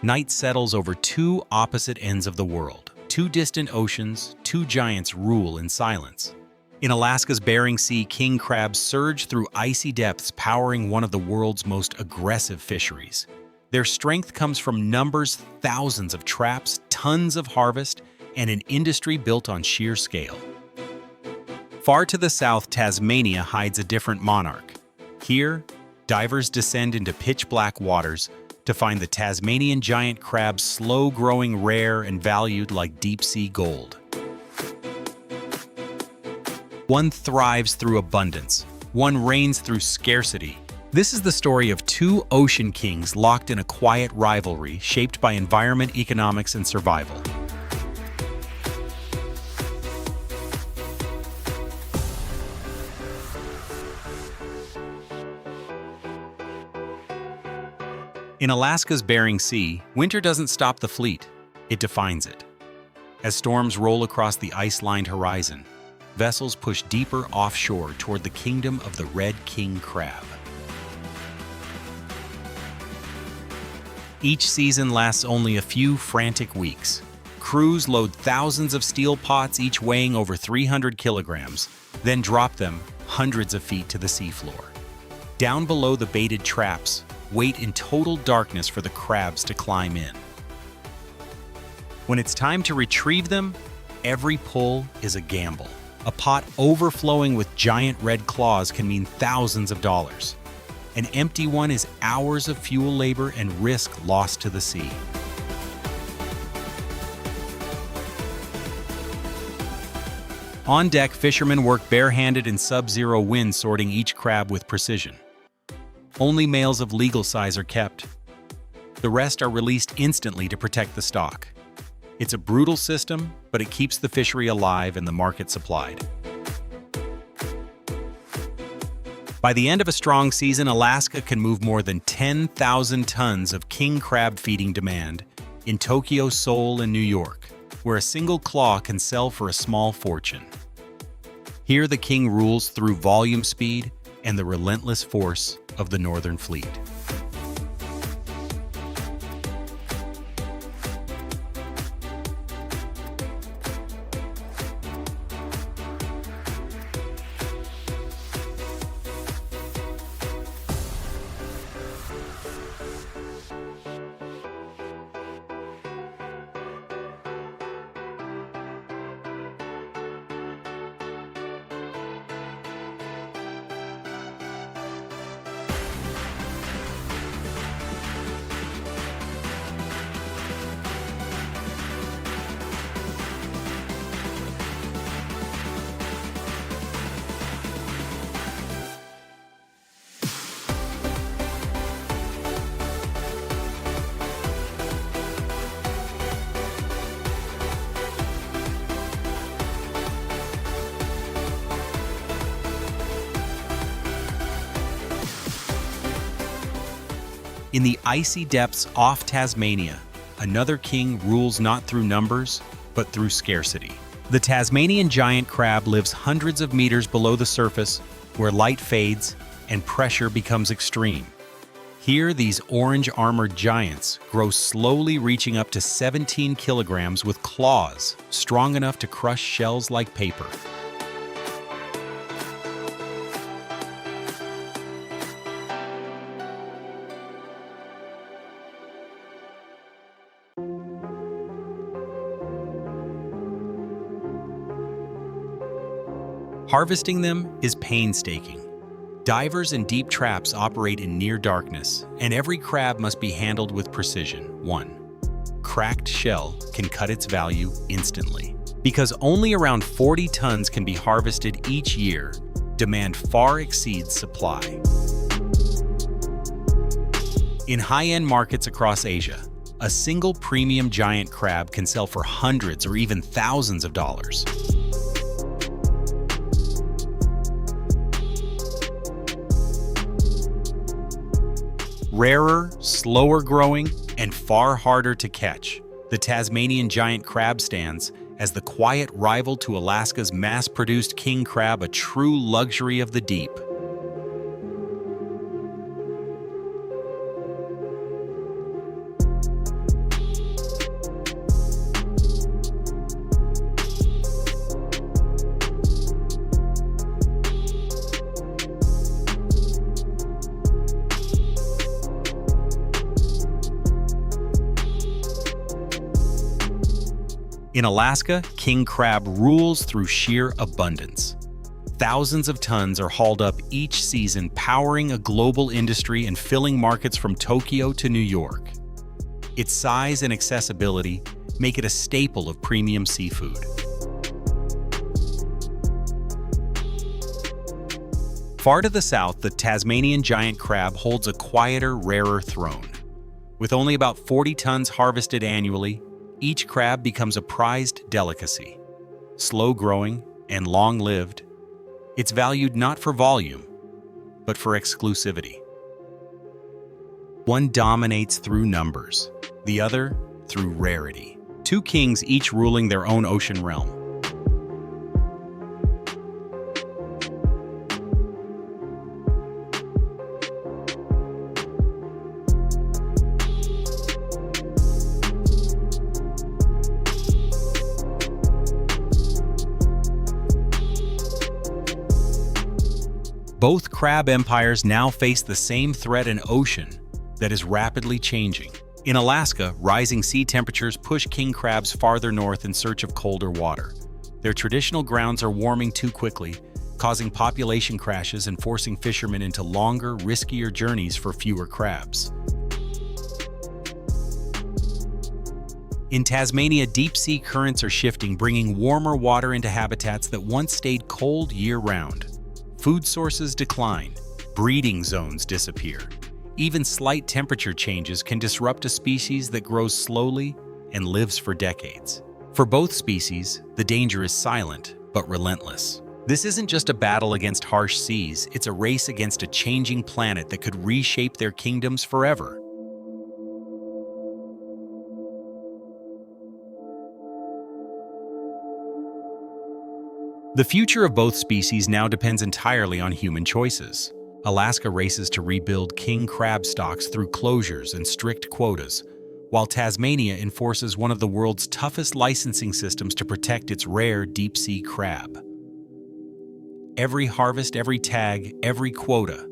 Night settles over two opposite ends of the world. Two distant oceans, two giants rule in silence. In Alaska's Bering Sea, king crabs surge through icy depths, powering one of the world's most aggressive fisheries. Their strength comes from numbers, thousands of traps, tons of harvest, and an industry built on sheer scale. Far to the south, Tasmania hides a different monarch. Here, divers descend into pitch-black waters to find the Tasmanian giant crab, slow-growing, rare, and valued like deep-sea gold. One thrives through abundance. One reigns through scarcity. This is the story of two ocean kings locked in a quiet rivalry shaped by environment, economics, and survival. In Alaska's Bering Sea, winter doesn't stop the fleet, it defines it. As storms roll across the ice-lined horizon, vessels push deeper offshore toward the kingdom of the red king crab. Each season lasts only a few frantic weeks. Crews load thousands of steel pots, each weighing over 300 kilograms, then drop them hundreds of feet to the seafloor. Down below the baited traps, wait in total darkness for the crabs to climb in. When it's time to retrieve them, every pull is a gamble. A pot overflowing with giant red claws can mean thousands of dollars. An empty one is hours of fuel, labor, and risk lost to the sea. On deck, fishermen work barehanded in sub-zero wind, sorting each crab with precision. Only males of legal size are kept. The rest are released instantly to protect the stock. It's a brutal system, but it keeps the fishery alive and the market supplied. By the end of a strong season, Alaska can move more than 10,000 tons of king crab feeding demand in Tokyo, Seoul, and New York, where a single claw can sell for a small fortune. Here, the king rules through volume, speed, and the relentless force of the Northern Fleet. In the icy depths off Tasmania, another king rules not through numbers, but through scarcity. The Tasmanian giant crab lives hundreds of meters below the surface, where light fades and pressure becomes extreme. Here, these orange-armored giants grow slowly, reaching up to 17 kilograms with claws strong enough to crush shells like paper. Harvesting them is painstaking. Divers and deep traps operate in near darkness, and every crab must be handled with precision. 1. Cracked shell can cut its value instantly. Because only around 40 tons can be harvested each year, demand far exceeds supply. In high-end markets across Asia, a single premium giant crab can sell for hundreds or even thousands of dollars. Rarer, slower growing, and far harder to catch, the Tasmanian giant crab stands as the quiet rival to Alaska's mass-produced king crab, a true luxury of the deep. In Alaska, king crab rules through sheer abundance. Thousands of tons are hauled up each season, powering a global industry and filling markets from Tokyo to New York. Its size and accessibility make it a staple of premium seafood. Far to the south, the Tasmanian giant crab holds a quieter, rarer throne. With only about 40 tons harvested annually, each crab becomes a prized delicacy. Slow-growing and long-lived, it's valued not for volume, but for exclusivity. One dominates through numbers, the other through rarity. Two kings each ruling their own ocean realm. Both crab empires now face the same threat: an ocean that is rapidly changing. In Alaska, rising sea temperatures push king crabs farther north in search of colder water. Their traditional grounds are warming too quickly, causing population crashes and forcing fishermen into longer, riskier journeys for fewer crabs. In Tasmania, deep-sea currents are shifting, bringing warmer water into habitats that once stayed cold year-round. Food sources decline, breeding zones disappear. Even slight temperature changes can disrupt a species that grows slowly and lives for decades. For both species, the danger is silent but relentless. This isn't just a battle against harsh seas, it's a race against a changing planet that could reshape their kingdoms forever. The future of both species now depends entirely on human choices. Alaska races to rebuild king crab stocks through closures and strict quotas, while Tasmania enforces one of the world's toughest licensing systems to protect its rare deep-sea crab. Every harvest, every tag, every quota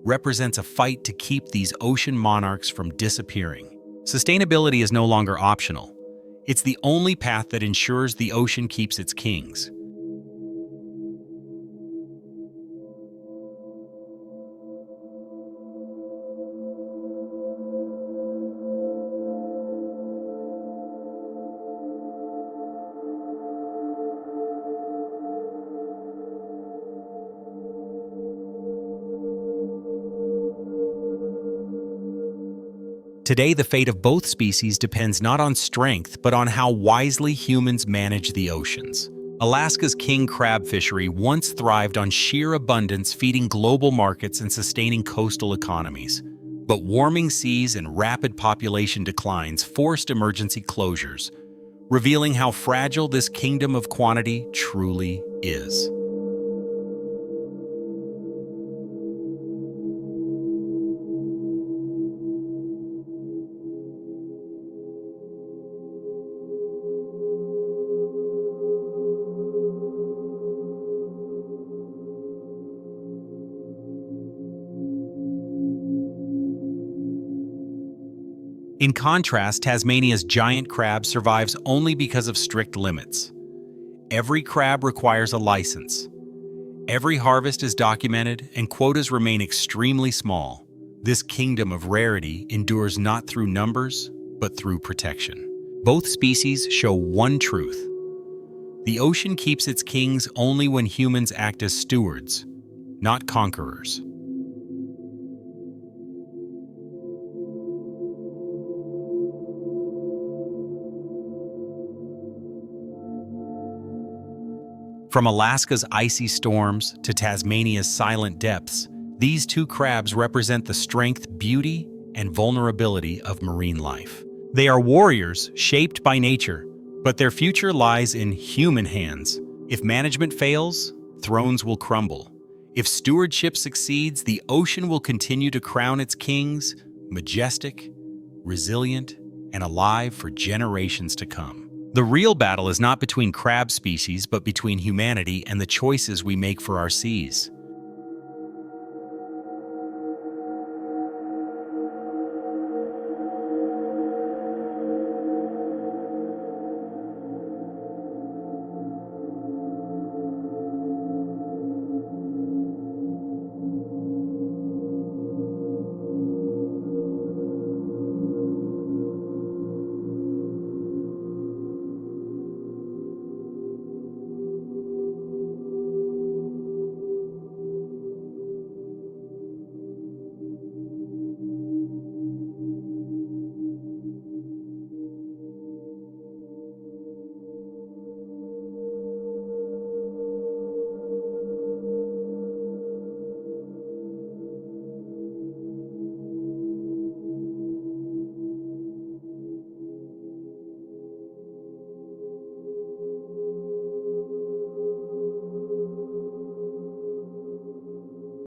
represents a fight to keep these ocean monarchs from disappearing. Sustainability is no longer optional. It's the only path that ensures the ocean keeps its kings. Today, the fate of both species depends not on strength, but on how wisely humans manage the oceans. Alaska's king crab fishery once thrived on sheer abundance, feeding global markets and sustaining coastal economies. But warming seas and rapid population declines forced emergency closures, revealing how fragile this kingdom of quantity truly is. In contrast, Tasmania's giant crab survives only because of strict limits. Every crab requires a license. Every harvest is documented, and quotas remain extremely small. This kingdom of rarity endures not through numbers, but through protection. Both species show one truth: the ocean keeps its kings only when humans act as stewards, not conquerors. From Alaska's icy storms to Tasmania's silent depths, these two crabs represent the strength, beauty, and vulnerability of marine life. They are warriors shaped by nature, but their future lies in human hands. If management fails, thrones will crumble. If stewardship succeeds, the ocean will continue to crown its kings, majestic, resilient, and alive for generations to come. The real battle is not between crab species, but between humanity and the choices we make for our seas.